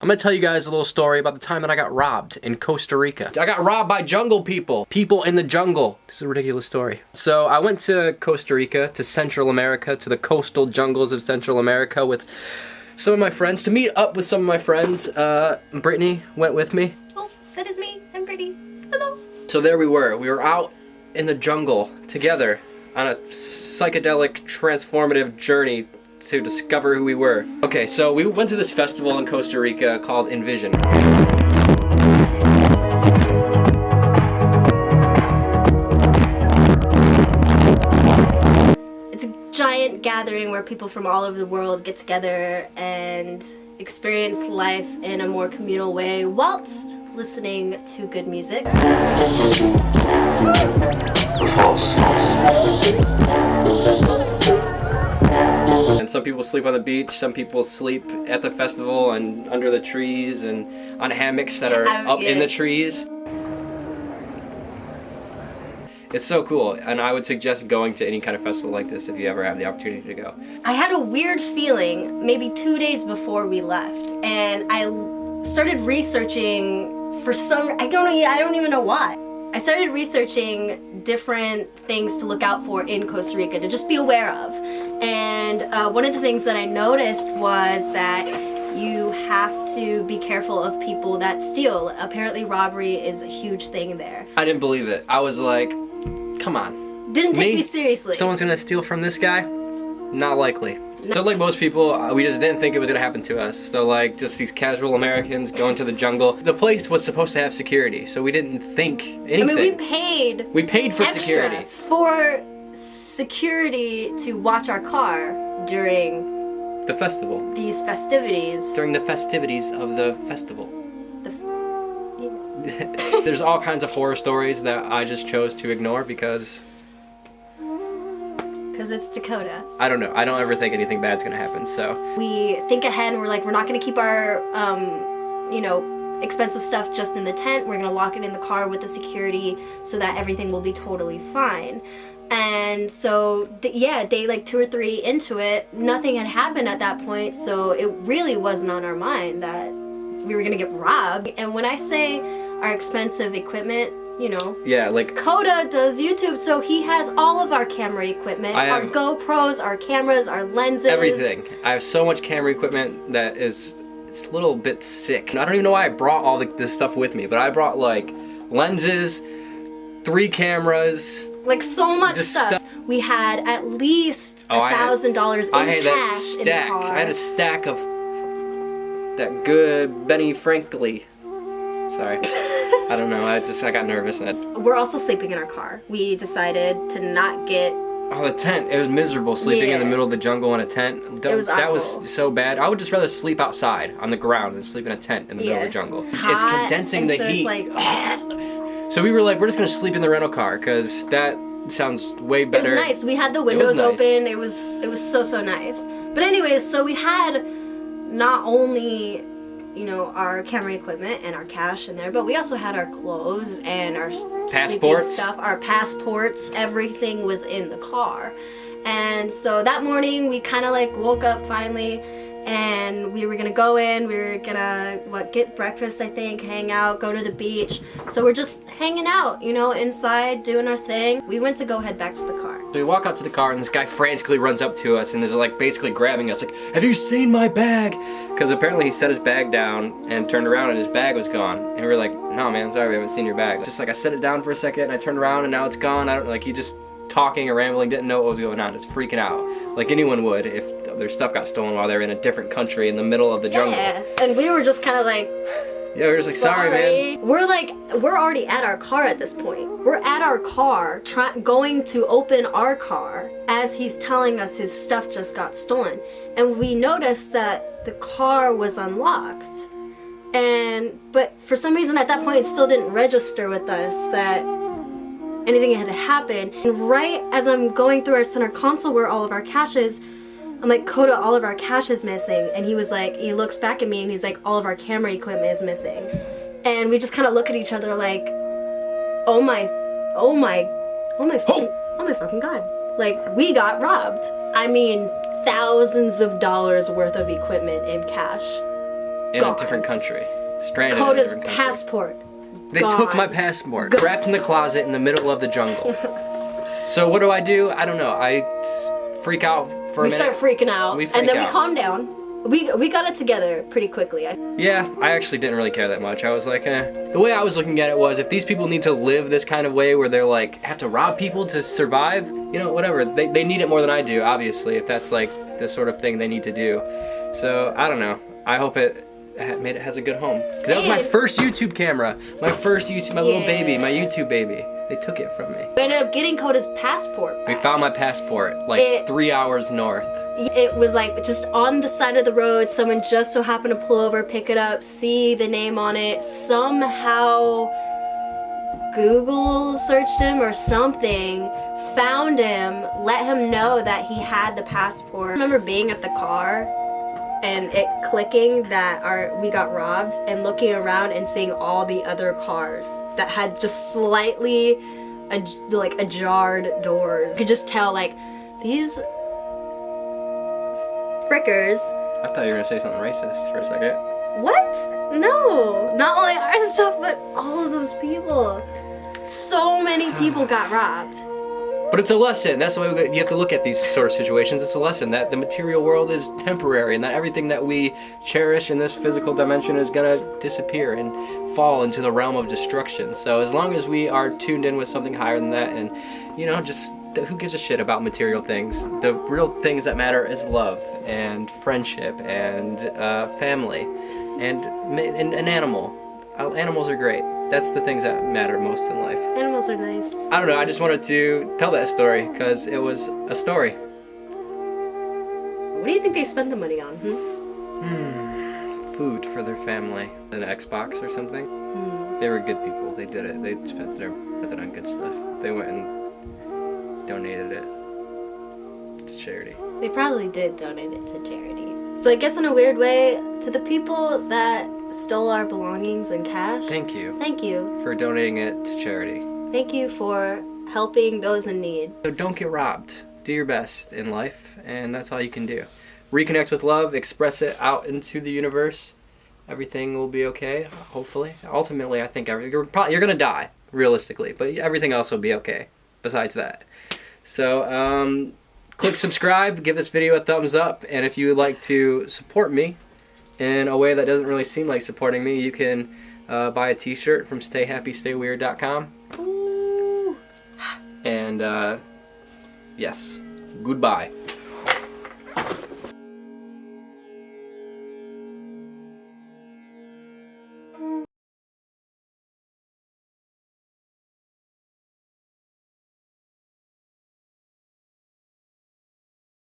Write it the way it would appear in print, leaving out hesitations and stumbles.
I'm gonna tell you guys a little story about the time that I got robbed in Costa Rica. I got robbed by jungle people. People in the jungle. This is a ridiculous story. So I went to Costa Rica, to Central America, to the coastal jungles of Central America with some of my friends, to meet up with some of my friends. Brittany went with me. Oh, that is me. I'm Brittany. Hello. So there we were. We were out in the jungle together on a psychedelic, transformative journey to discover who we were. Okay, so we went to this festival in Costa Rica called ENVISION. It's a giant gathering where people from all over the world get together and experience life in a more communal way whilst listening to good music. And some people sleep on the beach, some people sleep at the festival and under the trees and on hammocks that are up in the trees. It's so cool, and I would suggest going to any kind of festival like this if you ever have the opportunity to go. I had a weird feeling maybe 2 days before we left, and I started researching for some, I don't even know why. I started researching different things to look out for in Costa Rica, to just be aware of. And one of the things that I noticed was that you have to be careful of people that steal. Apparently robbery is a huge thing there. I didn't believe it. I was like, come on. Didn't take me seriously. Someone's gonna steal from this guy? Not likely. No. So like most people, we just didn't think it was gonna happen to us. So like just these casual Americans going to the jungle. The place was supposed to have security, so we didn't think anything. I mean, we paid for extra security. For security to watch our car during the festival. These festivities. During the festivities of the festival. There's all kinds of horror stories that I just chose to ignore because it's Dakota. I don't know. I don't ever think anything bad's gonna happen, so. We think ahead and we're like, we're not gonna keep our, expensive stuff just in the tent. We're gonna lock it in the car with the security so that everything will be totally fine. And so, day like 2 or 3 into it, nothing had happened at that point, so it really wasn't on our mind that we were gonna get robbed. And when I say our expensive equipment, yeah, like Dakota does YouTube, so he has all of our camera equipment, our GoPros, our cameras, our lenses. Everything. I have so much camera equipment that it's a little bit sick. I don't even know why I brought all this stuff with me, but I brought like lenses, 3 cameras. Like so much stuff. We had at least $1,000 in cash in the car. I had a stack of that good Benny Frankly. Sorry. I don't know, I got nervous. We're also sleeping in our car. We decided to not get... Oh, the tent. It was miserable sleeping in the middle of the jungle in a tent. It was awful. That was so bad. I would just rather sleep outside on the ground than sleep in a tent in the middle of the jungle. Hot, it's condensing the heat. It's like, so we were like, we're just going to sleep in the rental car because that sounds way better. It was nice. We had the windows open. It was so nice. But anyways, so we had not only... our camera equipment and our cash in there, but we also had our clothes and our passports stuff, our passports, everything was in the car. And so that morning we kind of like woke up finally and we were gonna go in, we were gonna get breakfast, I think, hang out, go to the beach. So we're just hanging out, inside doing our thing. We went to go head back to the car. So we walk out to the car and this guy frantically runs up to us and is like basically grabbing us like, have you seen my bag? Because apparently he set his bag down and turned around and his bag was gone. And we were like, no man, sorry, we haven't seen your bag. Just like I set it down for a second and I turned around and now it's gone. He just talking or rambling, didn't know what was going on, just freaking out. Like anyone would if their stuff got stolen while they're in a different country in the middle of the jungle. Yeah, and we were just kind of like... Yeah, we were just like, sorry man. We're already at our car at this point. We're at our car, going to open our car as he's telling us his stuff just got stolen. And we noticed that the car was unlocked. But for some reason at that point it still didn't register with us that anything had happened. And right as I'm going through our center console where all of our cash is, I'm like, Coda, all of our cash is missing. And he was like, he looks back at me and he's like, all of our camera equipment is missing. And we just kind of look at each other like, oh my fucking God. Like, we got robbed. I mean, thousands of dollars worth of equipment in cash. in Gone. a different country. Stranded Dakota's in a different country. passport. They gone. took my passport, trapped in the closet in the middle of the jungle. So what do? I don't know. I freak out for a We minute. start freaking out, We and freak then out. we calm down. We got it together pretty quickly. Yeah, I actually didn't really care that much. I was like, eh. The way I was looking at it was, if these people need to live this kind of way where they're like, have to rob people to survive, you know, whatever. They need it more than I do, obviously, if that's like the sort of thing they need to do. So, I don't know. I hope it has a good home. Because that was my And- first YouTube camera. My first YouTube, my little Yeah. baby, my YouTube baby. They took it from me. We ended up getting Coda's passport We back. found my passport like 3 hours north. It was like just on the side of the road. Someone just so happened to pull over, pick it up, see the name on it. Somehow Google searched him or something, found him, let him know that he had the passport. I remember being at the car and it clicking that we got robbed, and looking around and seeing all the other cars that had just slightly ajarred doors. You could just tell, like, these frickers. I thought you were gonna say something racist for a second. What? No, not only our stuff, but all of those people. So many people got robbed. But it's a lesson. That's why you have to look at these sort of situations. It's a lesson that the material world is temporary, and that everything that we cherish in this physical dimension is gonna disappear and fall into the realm of destruction. So as long as we are tuned in with something higher than that, and you know, just who gives a shit about material things? The real things that matter is love and friendship and family and an animal. Animals are great. That's the things that matter most in life. Animals are nice. I don't know, I just wanted to tell that story because it was a story. What do you think they spend the money on? Food for their family. An Xbox or something. They were good people. They did it. They spent it on good stuff. They went and donated it to charity. They probably did donate it to charity. So I guess in a weird way, to the people that stole our belongings and cash, Thank you thank you. for donating it to charity. Thank you for helping those in need. So don't get robbed. Do your best in life, and that's all you can do. Reconnect with love, express it out into the universe. Everything will be okay, hopefully. Ultimately, I think you're gonna die, realistically, but everything else will be okay besides that. So, click subscribe, give this video a thumbs up, and if you would like to support me in a way that doesn't really seem like supporting me, you can buy a t-shirt from stayhappystayweird.com. Ooh. And yes, goodbye.